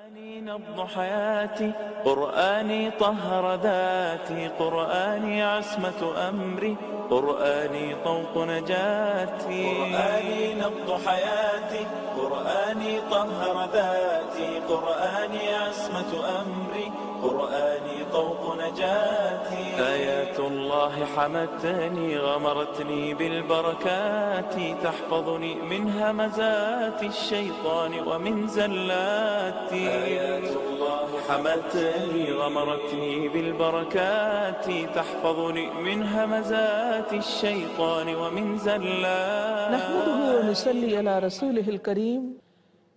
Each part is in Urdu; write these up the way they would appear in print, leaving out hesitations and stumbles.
قرآني نبض حياتي، قرآني طهر ذاتي، قرآني عصمة أمري، قرآني طوق نجاتي. قرآني نبض حياتي، قرآني طهر ذاتي، قرآني عصمة أمري، قرآني طوق نجاتي. آيات الله حمتني غمرتني بالبركات، تحفظني من همزات الشيطان ومن زلاتي. آيات الله حمتني غمرتني بالبركات، تحفظني من همزات الشيطان ومن زلاتي. نحمده ونصلي على رسوله الكريم،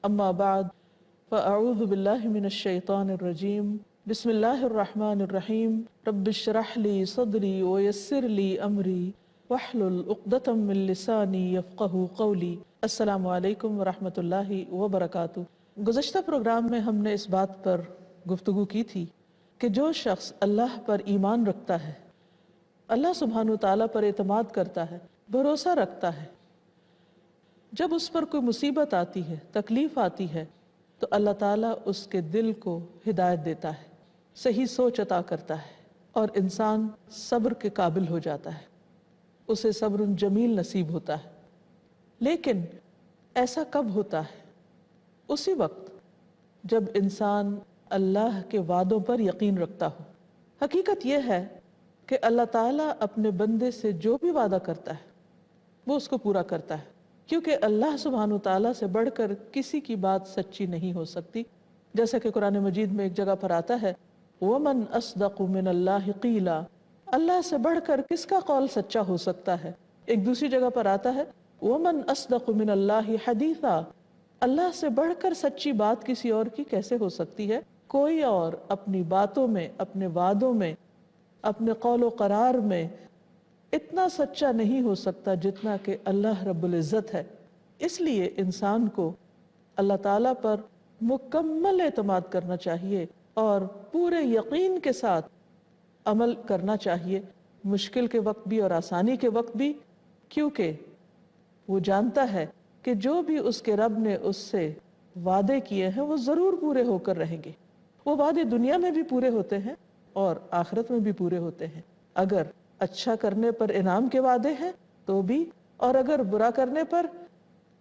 اما بعد فاعوذ باللہ من الشیطان الرجیم، بسم اللہ الرحمن الرحیم، رب اشرح لی صدری ویسر لی امری واحلل عقدۃ من لسانی یفقہوا قولی۔ السلام علیکم ورحمۃ اللہ وبرکاتہ۔ گزشتہ پروگرام میں ہم نے اس بات پر گفتگو کی تھی کہ جو شخص اللہ پر ایمان رکھتا ہے، اللہ سبحانہ تعالیٰ پر اعتماد کرتا ہے، بھروسہ رکھتا ہے، جب اس پر کوئی مصیبت آتی ہے، تکلیف آتی ہے، تو اللہ تعالیٰ اس کے دل کو ہدایت دیتا ہے، صحیح سوچ عطا کرتا ہے، اور انسان صبر کے قابل ہو جاتا ہے، اسے صبر جمیل نصیب ہوتا ہے۔ لیکن ایسا کب ہوتا ہے؟ اسی وقت جب انسان اللہ کے وعدوں پر یقین رکھتا ہو۔ حقیقت یہ ہے کہ اللہ تعالیٰ اپنے بندے سے جو بھی وعدہ کرتا ہے وہ اس کو پورا کرتا ہے، کیونکہ اللہ سبحانہ تعالیٰ سے بڑھ کر کسی کی بات سچی نہیں ہو سکتی، جیسا کہ قرآن مجید میں ایک جگہ پر آتا ہے وَمَنْ أَصْدَقُ مِنَ اللَّهِ قِيلًا، اللہ سے بڑھ کر کس کا قول سچا ہو سکتا ہے۔ ایک دوسری جگہ پر آتا ہے وَمَنْ أَصْدَقُ مِنَ اللَّهِ حَدِيثًا، اللہ سے بڑھ کر سچی بات کسی اور کی کیسے ہو سکتی ہے۔ کوئی اور اپنی باتوں میں، اپنے وعدوں میں، اپنے قول و قرار میں اتنا سچا نہیں ہو سکتا جتنا کہ اللہ رب العزت ہے۔ اس لیے انسان کو اللہ تعالیٰ پر مکمل اعتماد کرنا چاہیے اور پورے یقین کے ساتھ عمل کرنا چاہیے، مشکل کے وقت بھی اور آسانی کے وقت بھی، کیونکہ وہ جانتا ہے کہ جو بھی اس کے رب نے اس سے وعدے کیے ہیں وہ ضرور پورے ہو کر رہیں گے۔ وہ وعدے دنیا میں بھی پورے ہوتے ہیں اور آخرت میں بھی پورے ہوتے ہیں۔ اگر اچھا کرنے پر انعام کے وعدے ہیں تو بھی، اور اگر برا کرنے پر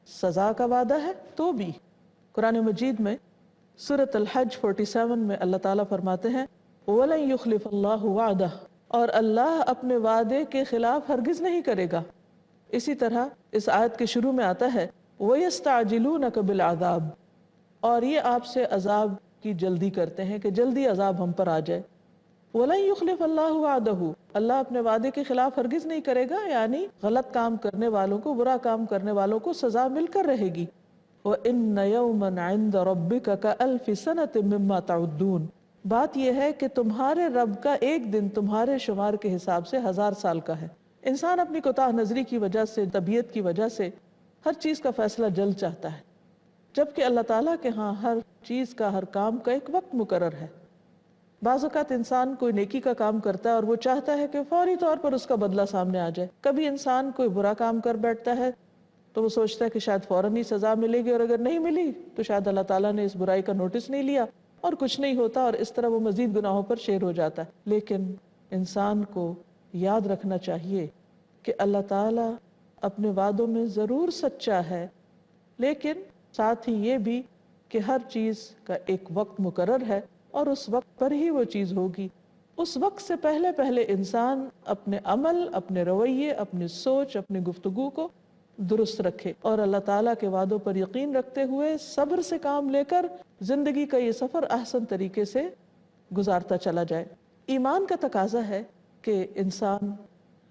سزا کا وعدہ ہے تو بھی۔ قرآن مجید میں سورۃ الحج 47 میں اللہ تعالیٰ فرماتے ہیں وَلَن يُخْلِفَ اللَّهُ وَعْدَهُ، اور اللہ اپنے وعدے کے خلاف ہرگز نہیں کرے گا۔ اسی طرح اس آیت کے شروع میں آتا ہے وَيَسْتَعْجِلُونَكَ بِالْعَذَابِ، اور یہ آپ سے عذاب کی جلدی کرتے ہیں کہ جلدی عذاب ہم پر آ جائے۔ وَلَن يُخْلِفَ اللَّهُ وَعْدَهُ، اللہ اپنے وعدے کے خلاف ہرگز نہیں کرے گا، یعنی غلط کام کرنے والوں کو، برا کام کرنے والوں کو سزا مل کر رہے گی۔ وَإِنَّ يَوْمًا عِندَ رَبِّكَ كَأَلْفِ سَنَةٍ مِّمَّا تَعُدُّونَ، بات یہ ہے کہ تمہارے رب کا ایک دن تمہارے شمار کے حساب سے 1000 سال کا ہے۔ انسان اپنی کوتاہ نظری کی وجہ سے، طبیعت کی وجہ سے ہر چیز کا فیصلہ جلد چاہتا ہے، جبکہ اللہ تعالیٰ کے ہاں ہر چیز کا، ہر کام کا ایک وقت مقرر ہے۔ بعض اوقات انسان کوئی نیکی کا کام کرتا ہے اور وہ چاہتا ہے کہ فوری طور پر اس کا بدلہ سامنے آ جائے۔ کبھی انسان کوئی برا کام کر بیٹھتا ہے تو وہ سوچتا ہے کہ شاید فوراً ہی سزا ملے گی، اور اگر نہیں ملی تو شاید اللہ تعالیٰ نے اس برائی کا نوٹس نہیں لیا اور کچھ نہیں ہوتا، اور اس طرح وہ مزید گناہوں پر شیر ہو جاتا ہے۔ لیکن انسان کو یاد رکھنا چاہیے کہ اللہ تعالیٰ اپنے وعدوں میں ضرور سچا ہے، لیکن ساتھ ہی یہ بھی کہ ہر چیز کا ایک وقت مقرر ہے اور اس وقت پر ہی وہ چیز ہوگی۔ اس وقت سے پہلے پہلے انسان اپنے عمل، اپنے رویے، اپنی سوچ، اپنی گفتگو کو درست رکھے اور اللہ تعالیٰ کے وعدوں پر یقین رکھتے ہوئے صبر سے کام لے کر زندگی کا یہ سفر احسن طریقے سے گزارتا چلا جائے۔ ایمان کا تقاضا ہے کہ انسان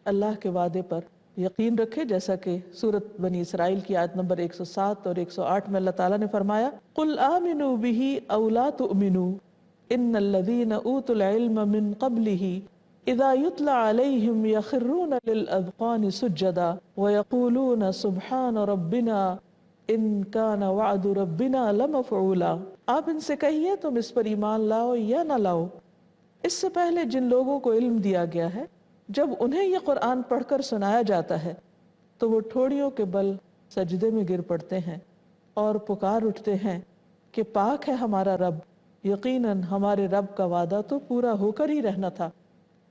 اللہ کے وعدے پر یقین رکھے، جیسا کہ سورۃ بنی اسرائیل کی آیت نمبر 107 اور 108 میں اللہ تعالیٰ نے فرمایا قُلْ آمِنُوا بِهِ أَوْ لَا تُؤْمِنُوا إِنَّ الَّذِينَ أُوتُوا الْعِلْمَ مِنْ قَبْلِهِ إِذَا يُتْلَى عَلَيْهِمْ يَخِرُّونَ لِلْأَذْقَانِ سُجَّدًا وَيَقُولُونَ سُبْحَانَ رَبِّنَا إِنْ كَانَ وَعْدُ رَبِّنَا لَمَفْعُولًا، آپ ان سے کہیے تم اس پر ایمان لاؤ یا نہ لاؤ۔ اس سے پہلے جن لوگوں کو علم دیا گیا ہے، جب انہیں یہ قرآن پڑھ کر سنایا جاتا ہے تو وہ ٹھوڑیوں کے بل سجدے میں گر پڑتے ہیں اور پکار اٹھتے ہیں کہ پاک ہے ہمارا رب، یقیناً ہمارے رب کا وعدہ تو پورا ہو کر ہی رہنا تھا،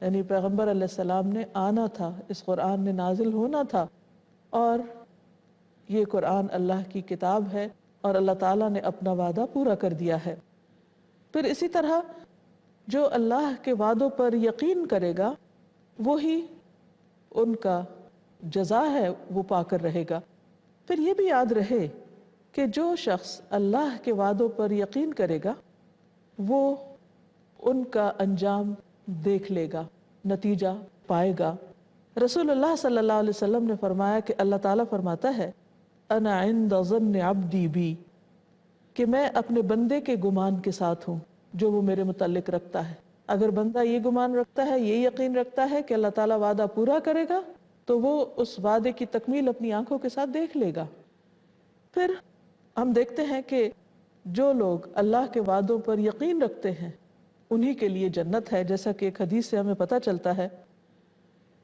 یعنی پیغمبر علیہ السلام نے آنا تھا، اس قرآن نے نازل ہونا تھا، اور یہ قرآن اللہ کی کتاب ہے اور اللہ تعالیٰ نے اپنا وعدہ پورا کر دیا ہے۔ پھر اسی طرح جو اللہ کے وعدوں پر یقین کرے گا وہی ان کا جزا ہے، وہ پا کر رہے گا۔ پھر یہ بھی یاد رہے کہ جو شخص اللہ کے وعدوں پر یقین کرے گا وہ ان کا انجام دیکھ لے گا، نتیجہ پائے گا۔ رسول اللہ صلی اللہ علیہ وسلم نے فرمایا کہ اللہ تعالیٰ فرماتا ہے انا عند ظن عبدی بی، کہ میں اپنے بندے کے گمان کے ساتھ ہوں جو وہ میرے متعلق رکھتا ہے۔ اگر بندہ یہ گمان رکھتا ہے، یہ یقین رکھتا ہے کہ اللہ تعالیٰ وعدہ پورا کرے گا تو وہ اس وعدے کی تکمیل اپنی آنکھوں کے ساتھ دیکھ لے گا۔ پھر ہم دیکھتے ہیں کہ جو لوگ اللہ کے وعدوں پر یقین رکھتے ہیں انہی کے لیے جنت ہے، جیسا کہ ایک حدیث سے ہمیں پتہ چلتا ہے۔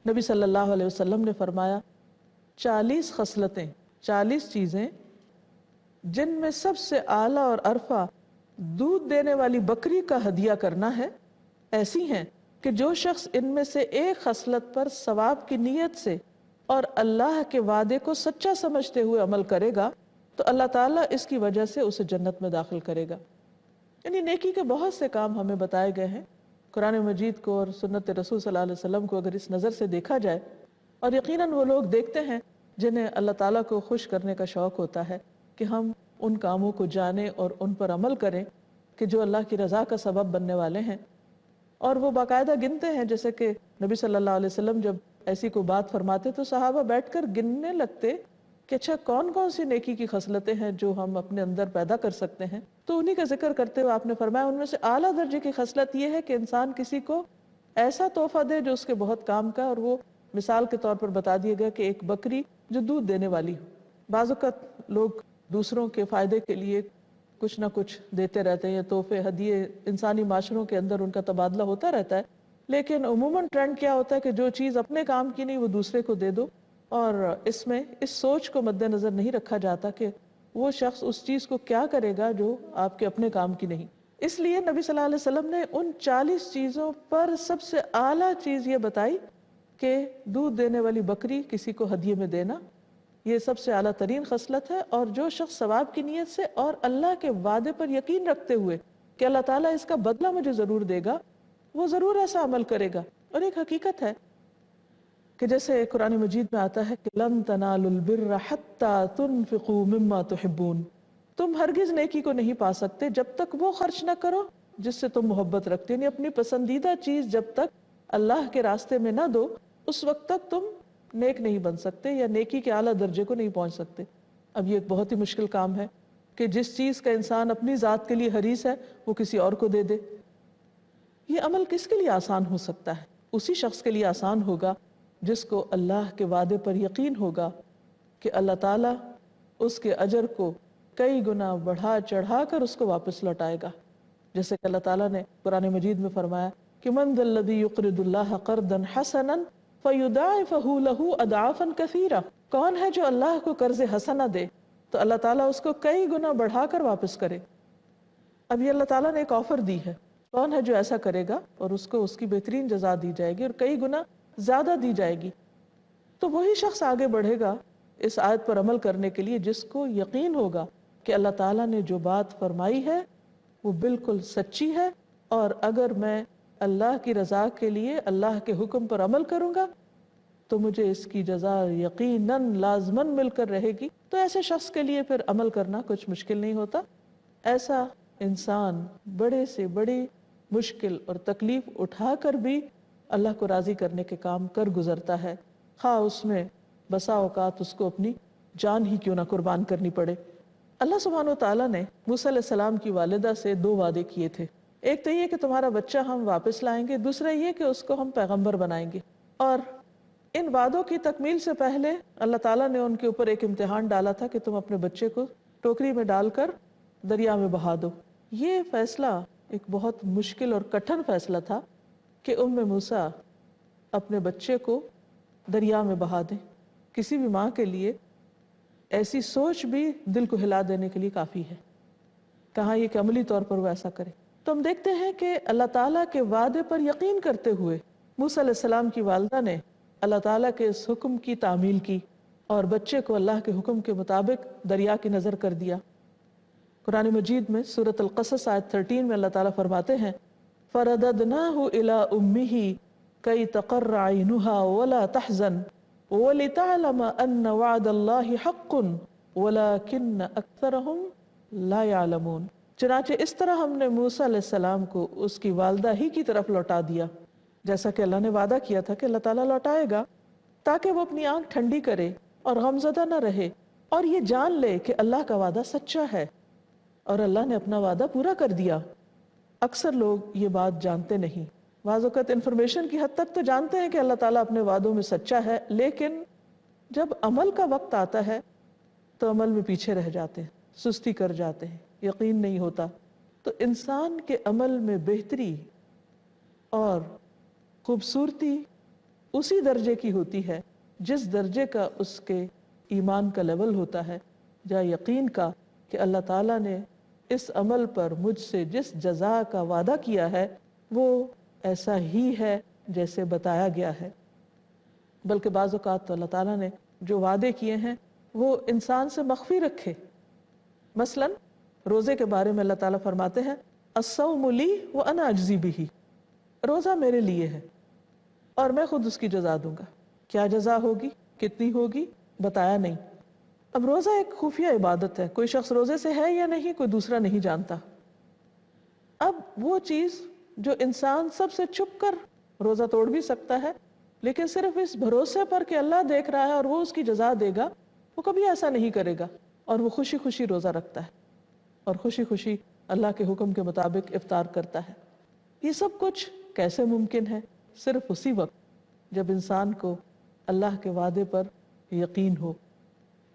نبی صلی اللہ علیہ وسلم نے فرمایا 40 خصلتیں، 40 چیزیں جن میں سب سے اعلیٰ اور ارفع دودھ دینے والی بکری کا ہدیہ کرنا ہے، ایسی ہیں کہ جو شخص ان میں سے ایک خصلت پر ثواب کی نیت سے اور اللہ کے وعدے کو سچا سمجھتے ہوئے عمل کرے گا تو اللہ تعالیٰ اس کی وجہ سے اسے جنت میں داخل کرے گا۔ یعنی نیکی کے بہت سے کام ہمیں بتائے گئے ہیں قرآن مجید کو اور سنت رسول صلی اللہ علیہ وسلم کو اگر اس نظر سے دیکھا جائے، اور یقیناً وہ لوگ دیکھتے ہیں جنہیں اللہ تعالیٰ کو خوش کرنے کا شوق ہوتا ہے کہ ہم ان کاموں کو جانیں اور ان پر عمل کریں کہ جو اللہ کی رضا کا سبب بننے والے ہیں، اور وہ باقاعدہ گنتے ہیں۔ جیسے کہ نبی صلی اللہ علیہ وسلم جب ایسی کوئی بات فرماتے تو صحابہ بیٹھ کر گننے لگتے کہ اچھا کون کون سی نیکی کی خصلتیں ہیں جو ہم اپنے اندر پیدا کر سکتے ہیں۔ تو انہی کا ذکر کرتے ہوئے آپ نے فرمایا ان میں سے اعلیٰ درجے کی خصلت یہ ہے کہ انسان کسی کو ایسا تحفہ دے جو اس کے بہت کام کا، اور وہ مثال کے طور پر بتا دیا گیا کہ ایک بکری جو دودھ دینے والی ہو۔ بعض اوقات لوگ دوسروں کے فائدے کے لیے کچھ نہ کچھ دیتے رہتے ہیں، تحفے ہدیے انسانی معاشروں کے اندر ان کا تبادلہ ہوتا رہتا ہے، لیکن عموماً ٹرینڈ کیا ہوتا ہے کہ جو چیز اپنے کام کی نہیں وہ دوسرے کو دے دو، اور اس میں اس سوچ کو مد نظر نہیں رکھا جاتا کہ وہ شخص اس چیز کو کیا کرے گا جو آپ کے اپنے کام کی نہیں۔ اس لیے نبی صلی اللہ علیہ وسلم نے ان 40 چیزوں پر سب سے اعلیٰ چیز یہ بتائی کہ دودھ دینے والی بکری کسی کو ہدیے میں دینا، یہ سب سے اعلیٰ ترین خصلت ہے۔ اور جو شخص ثواب کی نیت سے اور اللہ کے وعدے پر یقین رکھتے ہوئے کہ اللہ تعالیٰ اس کا بدلہ مجھے ضرور دے گا، وہ ضرور ایسا عمل کرے گا۔ اور ایک حقیقت ہے کہ جیسے قرآن مجید میں آتا ہے کہ لن تنالوا البر حتى تنفقوا مما تحبون، تم ہرگز نیکی کو نہیں پا سکتے جب تک وہ خرچ نہ کرو جس سے تم محبت رکھتے، یعنی اپنی پسندیدہ چیز جب تک اللہ کے راستے میں نہ دو اس وقت تک تم نیک نہیں بن سکتے یا نیکی کے اعلیٰ درجے کو نہیں پہنچ سکتے۔ اب یہ ایک بہت ہی مشکل کام ہے کہ جس چیز کا انسان اپنی ذات کے لیے حریص ہے وہ کسی اور کو دے دے۔ یہ عمل کس کے لیے آسان ہو سکتا ہے؟ اسی شخص کے لیے آسان ہوگا جس کو اللہ کے وعدے پر یقین ہوگا کہ اللہ تعالیٰ اس کے اجر کو کئی گنا بڑھا چڑھا کر اس کو واپس لوٹائے گا۔ جیسے کہ اللہ تعالیٰ نے قرآن مجید میں فرمایا کہ من ذا الذی یقرض اللہ قرضا حسنا فیضاعفہ لہ اضعافا کثیرہ، کون ہے جو اللہ کو قرض حسنہ دے تو اللہ تعالیٰ اس کو کئی گنا بڑھا کر واپس کرے۔ اب یہ اللہ تعالیٰ نے ایک آفر دی ہے، کون ہے جو ایسا کرے گا اور اس کو اس کی بہترین جزا دی جائے گی اور کئی گنا زیادہ دی جائے گی۔ تو وہی شخص آگے بڑھے گا اس آیت پر عمل کرنے کے لیے جس کو یقین ہوگا کہ اللہ تعالیٰ نے جو بات فرمائی ہے وہ بالکل سچی ہے، اور اگر میں اللہ کی رضا کے لیے اللہ کے حکم پر عمل کروں گا تو مجھے اس کی جزا یقیناً لازماً مل کر رہے گی۔ تو ایسے شخص کے لیے پھر عمل کرنا کچھ مشکل نہیں ہوتا۔ ایسا انسان بڑے سے بڑی مشکل اور تکلیف اٹھا کر بھی اللہ کو راضی کرنے کے کام کر گزرتا ہے، خواہ اس میں بسا اوقات اس کو اپنی جان ہی کیوں نہ قربان کرنی پڑے۔ اللہ سبحانہ و تعالیٰ نے موسیٰ علیہ السلام کی والدہ سے 2 وعدے کیے تھے، ایک تو یہ کہ تمہارا بچہ ہم واپس لائیں گے، دوسرا یہ کہ اس کو ہم پیغمبر بنائیں گے۔ اور ان وعدوں کی تکمیل سے پہلے اللہ تعالیٰ نے ان کے اوپر ایک امتحان ڈالا تھا کہ تم اپنے بچے کو ٹوکری میں ڈال کر دریا میں بہا دو۔ یہ فیصلہ ایک بہت مشکل اور کٹھن فیصلہ تھا کہ موسیٰ اپنے بچے کو دریا میں بہا دیں۔ کسی بھی ماں کے لیے ایسی سوچ بھی دل کو ہلا دینے کے لیے کافی ہے۔ کہاں یہ کہ عملی طور پر وہ ایسا کرے۔ تو ہم دیکھتے ہیں کہ اللہ تعالیٰ کے وعدے پر یقین کرتے ہوئے موسیٰ علیہ السلام کی والدہ نے اللہ تعالیٰ کے اس حکم کی تعمیل کی اور بچے کو اللہ کے حکم کے مطابق دریا کی نظر کر دیا۔ قرآن مجید میں سورۃ القصص آیت 13 میں اللہ تعالیٰ فرماتے ہیں فَرَدَدْنَاهُ إِلَىٰ أُمِّهِ كَيْ تَقَرَّ عَيْنُهَا وَلَا تَحْزَنْ وَلِتَعْلَمَ أَنَّ وَعْدَ اللَّهِ حَقٌّ وَلَكِنَّ أَكْثَرَهُمْ لَا يَعْلَمُونَ۔ چنانچہ اس طرح ہم نے موسیٰ علیہ السلام کو اس کی والدہ ہی کی طرف لوٹا دیا، جیسا کہ اللہ نے وعدہ کیا تھا کہ اللہ تعالیٰ لوٹائے گا، تاکہ وہ اپنی آنکھ ٹھنڈی کرے اور غمزدہ نہ رہے اور یہ جان لے کہ اللہ کا وعدہ سچا ہے اور اللہ نے اپنا وعدہ پورا کر دیا۔ اکثر لوگ یہ بات جانتے نہیں، بعض اوقات انفارمیشن کی حد تک تو جانتے ہیں کہ اللہ تعالیٰ اپنے وعدوں میں سچا ہے، لیکن جب عمل کا وقت آتا ہے تو عمل میں پیچھے رہ جاتے ہیں، سستی کر جاتے ہیں، یقین نہیں ہوتا۔ تو انسان کے عمل میں بہتری اور خوبصورتی اسی درجے کی ہوتی ہے جس درجے کا اس کے ایمان کا لیول ہوتا ہے، یا یقین کا کہ اللہ تعالیٰ نے اس عمل پر مجھ سے جس جزا کا وعدہ کیا ہے وہ ایسا ہی ہے جیسے بتایا گیا ہے۔ بلکہ بعض اوقات تو اللہ تعالیٰ نے جو وعدے کیے ہیں وہ انسان سے مخفی رکھے۔ مثلا روزے کے بارے میں اللہ تعالیٰ فرماتے ہیں الصوم لی وانا اجزی بہ، روزہ میرے لیے ہے اور میں خود اس کی جزا دوں گا۔ کیا جزا ہوگی، کتنی ہوگی، بتایا نہیں۔ اب روزہ ایک خفیہ عبادت ہے، کوئی شخص روزے سے ہے یا نہیں کوئی دوسرا نہیں جانتا۔ اب وہ چیز جو انسان سب سے چھپ کر روزہ توڑ بھی سکتا ہے، لیکن صرف اس بھروسے پر کہ اللہ دیکھ رہا ہے اور وہ اس کی جزا دے گا، وہ کبھی ایسا نہیں کرے گا، اور وہ خوشی خوشی روزہ رکھتا ہے اور خوشی خوشی اللہ کے حکم کے مطابق افطار کرتا ہے۔ یہ سب کچھ کیسے ممکن ہے؟ صرف اسی وقت جب انسان کو اللہ کے وعدے پر یقین ہو۔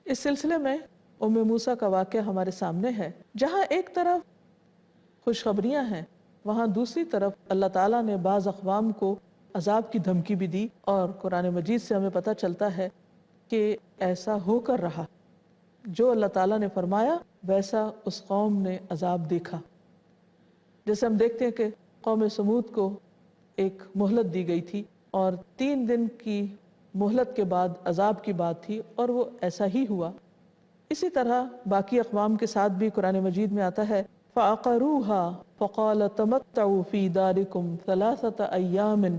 اس سلسلے میں ام موسیٰ کا واقعہ ہمارے سامنے ہے، جہاں ایک طرف خوشخبریاں ہیں، وہاں دوسری طرف اللہ تعالیٰ نے بعض اقوام کو عذاب کی دھمکی بھی دی، اور قرآن مجید سے ہمیں پتہ چلتا ہے کہ ایسا ہو کر رہا، جو اللہ تعالیٰ نے فرمایا ویسا اس قوم نے عذاب دیکھا۔ جیسے ہم دیکھتے ہیں کہ قوم سمود کو ایک مہلت دی گئی تھی اور 3 دن کی مہلت کے بعد عذاب کی بات تھی، اور وہ ایسا ہی ہوا۔ اسی طرح باقی اقوام کے ساتھ بھی قرآن مجید میں آتا ہے فَعَقَرُوهَا فَقَالَ تَمَتَّعُوا فِي دَارِكُمْ 3 أَيَّامٍ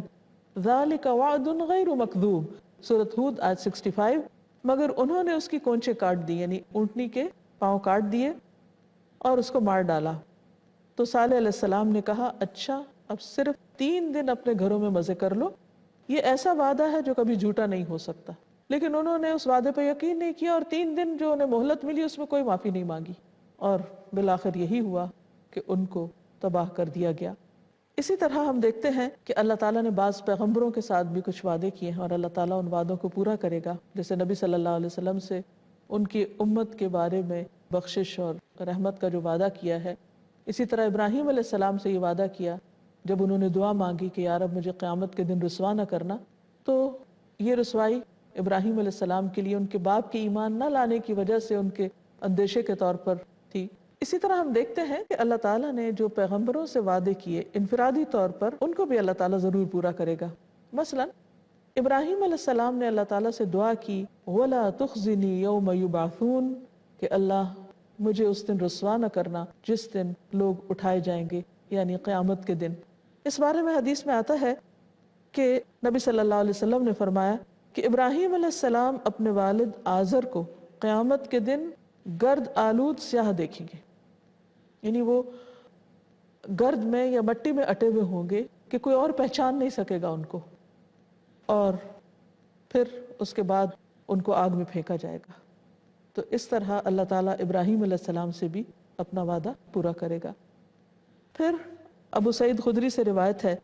ذَلِكَ وَعْدٌ غَيْرُ مَكْذُوبٍ، سورۃ ہود آیت 65۔ مگر انہوں نے اس کی کونچے کاٹ دی، یعنی اونٹنی کے پاؤں کاٹ دیے اور اس کو مار ڈالا۔ تو صالح علیہ السلام نے کہا اچھا اب صرف 3 دن اپنے گھروں میں مزے کر لو، یہ ایسا وعدہ ہے جو کبھی جھوٹا نہیں ہو سکتا۔ لیکن انہوں نے اس وعدے پہ یقین نہیں کیا، اور 3 دن جو انہیں مہلت ملی اس میں کوئی معافی نہیں مانگی، اور بالآخر یہی ہوا کہ ان کو تباہ کر دیا گیا۔ اسی طرح ہم دیکھتے ہیں کہ اللہ تعالیٰ نے بعض پیغمبروں کے ساتھ بھی کچھ وعدے کیے ہیں، اور اللہ تعالیٰ ان وعدوں کو پورا کرے گا۔ جیسے نبی صلی اللہ علیہ وسلم سے ان کی امت کے بارے میں بخشش اور رحمت کا جو وعدہ کیا ہے، اسی طرح ابراہیم علیہ السلام سے یہ وعدہ کیا جب انہوں نے دعا مانگی کہ یا رب مجھے قیامت کے دن رسوا نہ کرنا، تو یہ رسوائی ابراہیم علیہ السلام کے لیے ان کے باپ کے ایمان نہ لانے کی وجہ سے ان کے اندیشے کے طور پر تھی۔ اسی طرح ہم دیکھتے ہیں کہ اللہ تعالیٰ نے جو پیغمبروں سے وعدے کیے انفرادی طور پر، ان کو بھی اللہ تعالیٰ ضرور پورا کرے گا۔ مثلا ابراہیم علیہ السلام نے اللہ تعالیٰ سے دعا کی وَلَا تُخْزِنِي يَوْمَ يُبْعَثُونَ، کہ اللہ مجھے اس دن رسوا نہ کرنا جس دن لوگ اٹھائے جائیں گے، یعنی قیامت کے دن۔ اس بارے میں حدیث میں آتا ہے کہ نبی صلی اللہ علیہ وسلم نے فرمایا کہ ابراہیم علیہ السلام اپنے والد آزر کو قیامت کے دن گرد آلود سیاہ دیکھیں گے، یعنی وہ گرد میں یا مٹی میں اٹے ہوئے ہوں گے کہ کوئی اور پہچان نہیں سکے گا ان کو، اور پھر اس کے بعد ان کو آگ میں پھینکا جائے گا۔ تو اس طرح اللہ تعالیٰ ابراہیم علیہ السلام سے بھی اپنا وعدہ پورا کرے گا۔ پھر ابو سعید خدری سے روایت ہے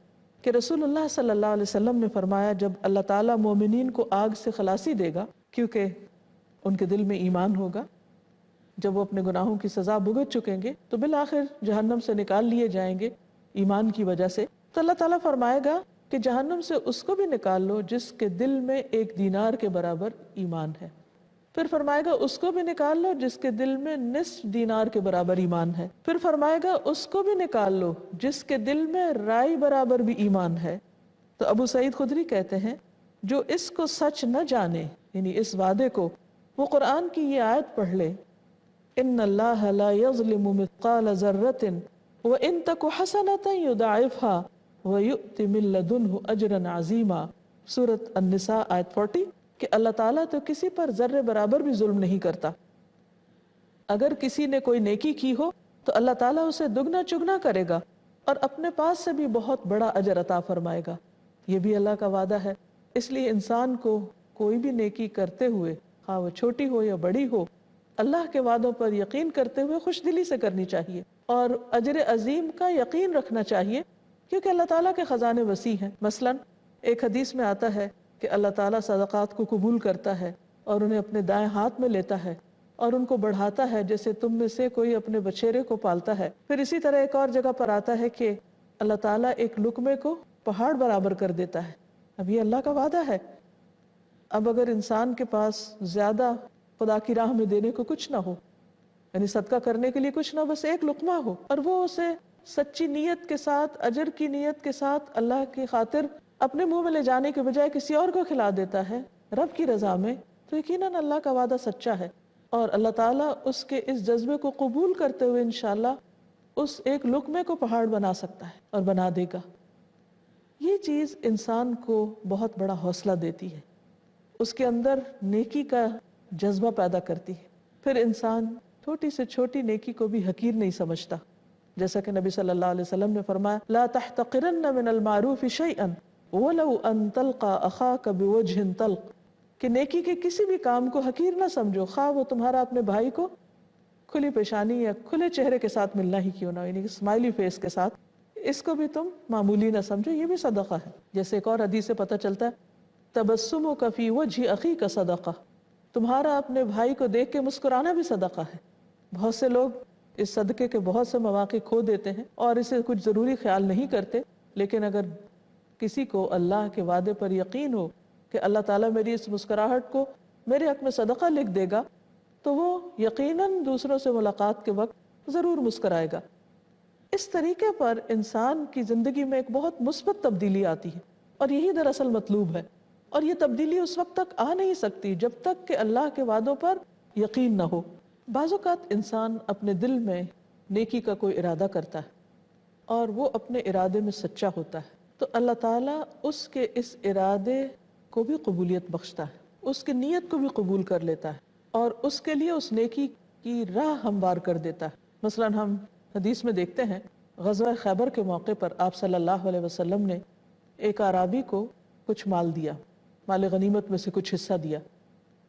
کہ رسول اللہ صلی اللہ علیہ وسلم نے فرمایا جب اللہ تعالیٰ مومنین کو آگ سے خلاصی دے گا، کیونکہ ان کے دل میں ایمان ہوگا، جب وہ اپنے گناہوں کی سزا بھگت چکیں گے تو بالآخر جہنم سے نکال لیے جائیں گے ایمان کی وجہ سے، تو اللہ تعالیٰ فرمائے گا کہ جہنم سے اس کو بھی نکال لو جس کے دل میں 1 دینار کے برابر ایمان ہے۔ پھر فرمائے گا اس کو بھی نکال لو جس کے دل میں نصف دینار کے برابر ایمان ہے. پھر فرمائے گا اس کو بھی نکال لو جس کے دل میں رائی برابر بھی ایمان ہے. تو ابو سعید خدری کہتے ہیں جو اس کو سچ نہ جانے، یعنی اس وعدے کو، وہ قرآن کی یہ آیت پڑھ لے، ان اللہ لا یظلم مثقال ذرۃ وان تک حسنۃ یضاعفها ویؤت من لدنہ اجرا عظیما. سورۃ النساء آیت 40 کہ اللہ تعالیٰ تو کسی پر ذرے برابر بھی ظلم نہیں کرتا. اگر کسی نے کوئی نیکی کی ہو تو اللہ تعالیٰ اسے دگنا چگنا کرے گا اور اپنے پاس سے بھی بہت بڑا اجر عطا فرمائے گا. یہ بھی اللہ کا وعدہ ہے. اس لیے انسان کو کوئی بھی نیکی کرتے ہوئے، خواہ وہ چھوٹی ہو یا بڑی ہو، اللہ کے وعدوں پر یقین کرتے ہوئے خوش دلی سے کرنی چاہیے اور اجر عظیم کا یقین رکھنا چاہیے، کیونکہ اللہ تعالیٰ کے خزانے وسیع ہیں. مثلاً ایک حدیث میں آتا ہے کہ اللہ تعالیٰ صدقات کو قبول کرتا ہے اور انہیں اپنے دائیں ہاتھ میں لیتا ہے اور ان کو بڑھاتا ہے جیسے تم میں سے کوئی اپنے بچیرے کو پالتا ہے. پھر اسی طرح ایک اور جگہ پر آتا ہے کہ اللہ تعالیٰ ایک لقمے کو پہاڑ برابر کر دیتا ہے. اب یہ اللہ کا وعدہ ہے. اب اگر انسان کے پاس زیادہ خدا کی راہ میں دینے کو کچھ نہ ہو، یعنی صدقہ کرنے کے لیے کچھ نہ، بس ایک لقمہ ہو، اور وہ اسے سچی نیت کے ساتھ، اجر کی نیت کے ساتھ اللہ کی خاطر اپنے منہ میں لے جانے کے بجائے کسی اور کو کھلا دیتا ہے رب کی رضا میں، تو یقیناً اللہ کا وعدہ سچا ہے اور اللہ تعالیٰ اس کے اس جذبے کو قبول کرتے ہوئے انشاءاللہ اس ایک لقمے کو پہاڑ بنا سکتا ہے اور بنا دے گا. یہ چیز انسان کو بہت بڑا حوصلہ دیتی ہے، اس کے اندر نیکی کا جذبہ پیدا کرتی ہے. پھر انسان چھوٹی سے چھوٹی نیکی کو بھی حقیر نہیں سمجھتا، جیسا کہ نبی صلی اللہ علیہ وسلم نے فرمایا لا تحتقرن من المعروف شیئا ولو ان تلقى اخاك بوجه طلق، کہ نیکی کے کسی بھی کام کو حقیر نہ سمجھو، خواہ وہ تمہارا اپنے بھائی کو کھلی پیشانی یا کھلے چہرے کے ساتھ ملنا ہی کیوں نہ ہو، یعنی اسمائلی فیس کے ساتھ، اس کو بھی تم معمولی نہ سمجھو، یہ بھی صدقہ ہے. جیسے ایک اور حدیث سے پتہ چلتا ہے تبسمک فی وجہ اخیک صدقہ، تمہارا اپنے بھائی کو دیکھ کے مسکرانا بھی صدقہ ہے. بہت سے لوگ اس صدقے کے بہت سے مواقع کھو دیتے ہیں اور اسے کچھ ضروری خیال نہیں کرتے، لیکن اگر کسی کو اللہ کے وعدے پر یقین ہو کہ اللہ تعالیٰ میری اس مسکراہٹ کو میرے حق میں صدقہ لکھ دے گا، تو وہ یقیناً دوسروں سے ملاقات کے وقت ضرور مسکرائے گا. اس طریقے پر انسان کی زندگی میں ایک بہت مثبت تبدیلی آتی ہے اور یہی دراصل مطلوب ہے. اور یہ تبدیلی اس وقت تک آ نہیں سکتی جب تک کہ اللہ کے وعدوں پر یقین نہ ہو. بعض اوقات انسان اپنے دل میں نیکی کا کوئی ارادہ کرتا ہے اور وہ اپنے ارادے میں سچا ہوتا ہے، تو اللہ تعالیٰ اس کے اس ارادے کو بھی قبولیت بخشتا ہے، اس کی نیت کو بھی قبول کر لیتا ہے اور اس کے لیے اس نیکی کی راہ ہموار کر دیتا ہے. مثلاً ہم حدیث میں دیکھتے ہیں غزوہ خیبر کے موقع پر آپ صلی اللہ علیہ وسلم نے ایک اعرابی کو کچھ مال دیا، مال غنیمت میں سے کچھ حصہ دیا.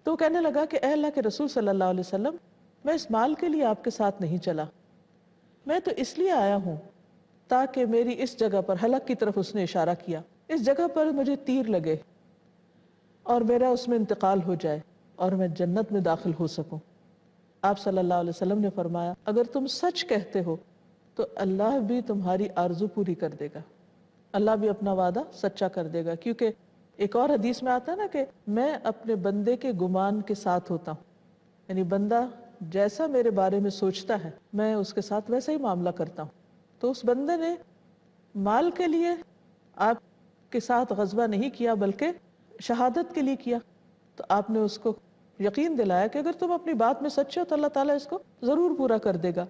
تو وہ کہنے لگا کہ اے اللہ کے رسول صلی اللہ علیہ وسلم، میں اس مال کے لیے آپ کے ساتھ نہیں چلا، میں تو اس لیے آیا ہوں تاکہ میری اس جگہ پر، حلق کی طرف اس نے اشارہ کیا، اس جگہ پر مجھے تیر لگے اور میرا اس میں انتقال ہو جائے اور میں جنت میں داخل ہو سکوں. آپ صلی اللہ علیہ وسلم نے فرمایا اگر تم سچ کہتے ہو تو اللہ بھی تمہاری آرزو پوری کر دے گا، اللہ بھی اپنا وعدہ سچا کر دے گا. کیونکہ ایک اور حدیث میں آتا ہے نا کہ میں اپنے بندے کے گمان کے ساتھ ہوتا ہوں، یعنی بندہ جیسا میرے بارے میں سوچتا ہے میں اس کے ساتھ ویسا ہی معاملہ کرتا ہوں. تو اس بندے نے مال کے لیے آپ کے ساتھ غزوہ نہیں کیا بلکہ شہادت کے لیے کیا، تو آپ نے اس کو یقین دلایا کہ اگر تم اپنی بات میں سچے ہو تو اللہ تعالیٰ اس کو ضرور پورا کر دے گا.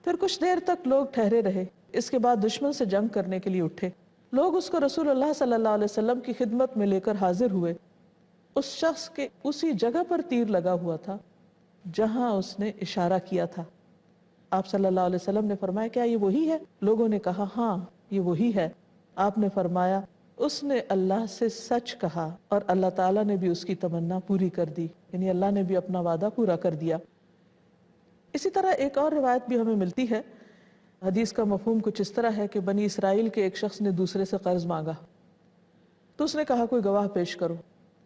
پھر کچھ دیر تک لوگ ٹھہرے رہے، اس کے بعد دشمن سے جنگ کرنے کے لیے اٹھے. لوگ اس کو رسول اللہ صلی اللہ علیہ وسلم کی خدمت میں لے کر حاضر ہوئے. اس شخص کے اسی جگہ پر تیر لگا ہوا تھا جہاں اس نے اشارہ کیا تھا. آپ صلی اللہ علیہ وسلم نے فرمایا کیا یہ وہی ہے؟ لوگوں نے کہا ہاں یہ وہی ہے. آپ نے فرمایا اس نے اللہ سے سچ کہا اور اللہ تعالیٰ نے بھی اس کی تمنا پوری کر دی، یعنی اللہ نے بھی اپنا وعدہ پورا کر دیا. اسی طرح ایک اور روایت بھی ہمیں ملتی ہے. حدیث کا مفہوم کچھ اس طرح ہے کہ بنی اسرائیل کے ایک شخص نے دوسرے سے قرض مانگا تو اس نے کہا کوئی گواہ پیش کرو.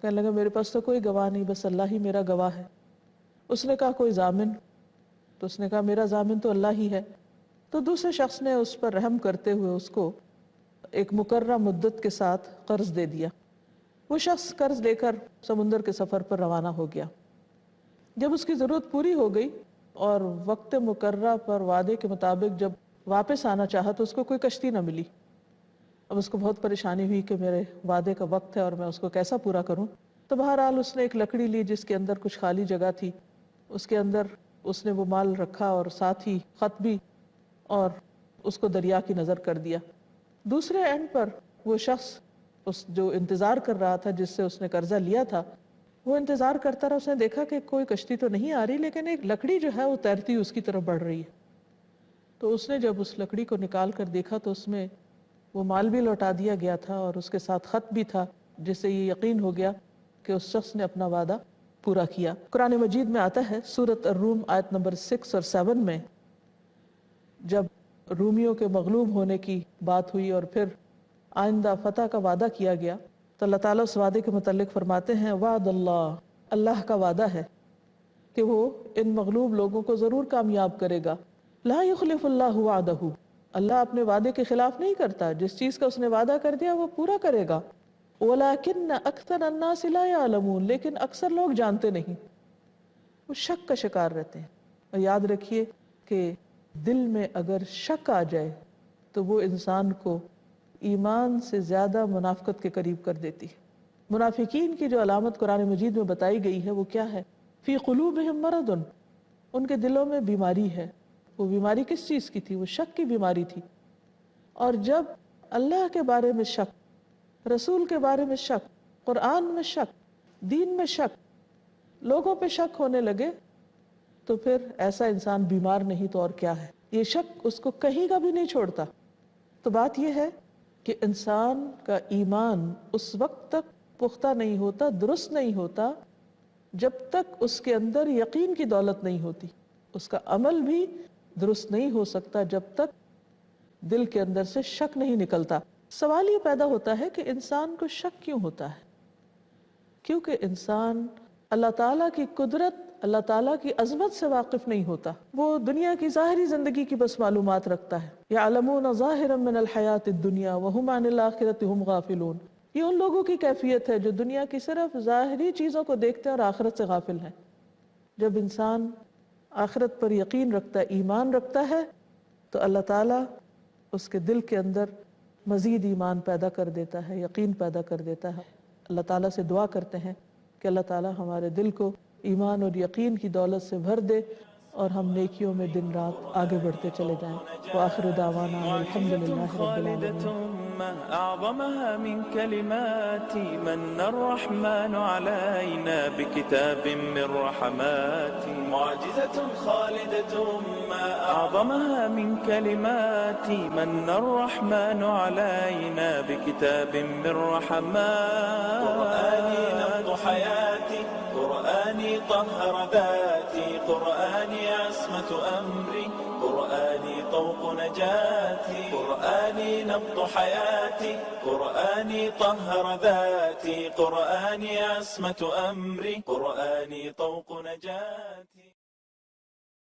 کہنے لگا میرے پاس تو کوئی گواہ نہیں، بس اللہ ہی میرا گواہ ہے. اس نے کہا کوئی ضامن؟ تو اس نے کہا میرا ضامن تو اللہ ہی ہے. تو دوسرے شخص نے اس پر رحم کرتے ہوئے اس کو ایک مقررہ مدت کے ساتھ قرض دے دیا. وہ شخص قرض لے کر سمندر کے سفر پر روانہ ہو گیا. جب اس کی ضرورت پوری ہو گئی اور وقت مقررہ پر وعدے کے مطابق جب واپس آنا چاہا تو اس کو کوئی کشتی نہ ملی. اب اس کو بہت پریشانی ہوئی کہ میرے وعدے کا وقت ہے اور میں اس کو کیسا پورا کروں. تو بہرحال اس نے ایک لکڑی لی جس کے اندر کچھ خالی جگہ تھی، اس کے اندر اس نے وہ مال رکھا اور ساتھ ہی خط بھی، اور اس کو دریا کی نظر کر دیا. دوسرے اینڈ پر وہ شخص اس جو انتظار کر رہا تھا، جس سے اس نے قرضہ لیا تھا، وہ انتظار کرتا رہا. اس نے دیکھا کہ کوئی کشتی تو نہیں آ رہی، لیکن ایک لکڑی جو ہے وہ تیرتی اس کی طرف بڑھ رہی ہے. تو اس نے جب اس لکڑی کو نکال کر دیکھا تو اس میں وہ مال بھی لوٹا دیا گیا تھا اور اس کے ساتھ خط بھی تھا، جس سے یہ یقین ہو گیا کہ اس شخص نے اپنا وعدہ پورا کیا. قرآن مجید میں آتا ہے سورۃ الروم آیت نمبر 6 اور 7 میں، جب رومیوں کے مغلوب ہونے کی بات ہوئی اور پھر آئندہ فتح کا وعدہ کیا گیا، تو اللہ تعالیٰ اس وعدے کے متعلق فرماتے ہیں وعد اللہ، اللہ کا وعدہ ہے کہ وہ ان مغلوب لوگوں کو ضرور کامیاب کرے گا. لا یخلف اللہ وعدہ، اللہ اپنے وعدے کے خلاف نہیں کرتا، جس چیز کا اس نے وعدہ کر دیا وہ پورا کرے گا. ولیکن اکثر الناس لا یعلمون، لیکن اکثر لوگ جانتے نہیں، وہ شک کا شکار رہتے ہیں. اور یاد رکھیے کہ دل میں اگر شک آ جائے تو وہ انسان کو ایمان سے زیادہ منافقت کے قریب کر دیتی. منافقین کی جو علامت قرآن مجید میں بتائی گئی ہے وہ کیا ہے؟ فی قلوبہم مرض، ان کے دلوں میں بیماری ہے. وہ بیماری کس چیز کی تھی؟ وہ شک کی بیماری تھی. اور جب اللہ کے بارے میں شک، رسول کے بارے میں شک، قرآن میں شک، دین میں شک، لوگوں پہ شک ہونے لگے تو پھر ایسا انسان بیمار نہیں تو اور کیا ہے. یہ شک اس کو کہیں کا بھی نہیں چھوڑتا. تو بات یہ ہے کہ انسان کا ایمان اس وقت تک پختہ نہیں ہوتا، درست نہیں ہوتا، جب تک اس کے اندر یقین کی دولت نہیں ہوتی. اس کا عمل بھی درست نہیں ہو سکتا جب تک دل کے اندر سے شک نہیں نکلتا. سوال یہ پیدا ہوتا ہے کہ انسان کو شک کیوں ہوتا ہے؟ کیونکہ انسان اللہ تعالیٰ کی قدرت، اللہ تعالیٰ کی عظمت سے واقف نہیں ہوتا. وہ دنیا کی ظاہری زندگی کی بس معلومات رکھتا ہے. یعلمون ظاہرا من الحیات الدنیا وہم عن الآخرۃ ہم غافلون. یہ ان لوگوں کی کیفیت ہے جو دنیا کی صرف ظاہری چیزوں کو دیکھتے ہیں اور آخرت سے غافل ہیں. جب انسان آخرت پر یقین رکھتا ہے، ایمان رکھتا ہے، تو اللہ تعالیٰ اس کے دل کے اندر مزید ایمان پیدا کر دیتا ہے، یقین پیدا کر دیتا ہے. اللہ تعالیٰ سے دعا کرتے ہیں کہ اللہ تعالیٰ ہمارے دل کو ایمان اور یقین کی دولت سے بھر دے اور ہم نیکیوں میں دن رات آگے بڑھتے چلے جائیں. وآخر دعوانا الحمدللہ رب العالمین. أعظمها من كلمات من الرحمن علينا بكتاب من رحمات. معجزة خالدة ما أعظمها من كلمات من الرحمن علينا بكتاب من رحمات. قرآني نبض حياتي، قرآني طهر ذاتي، قرآني عصمة أمري، قرآني طوق نجاتي، قرآني نبض حياتي، قرآني طهر ذاتي، قرآني عصمة أمري، قرآني طوق نجاتي.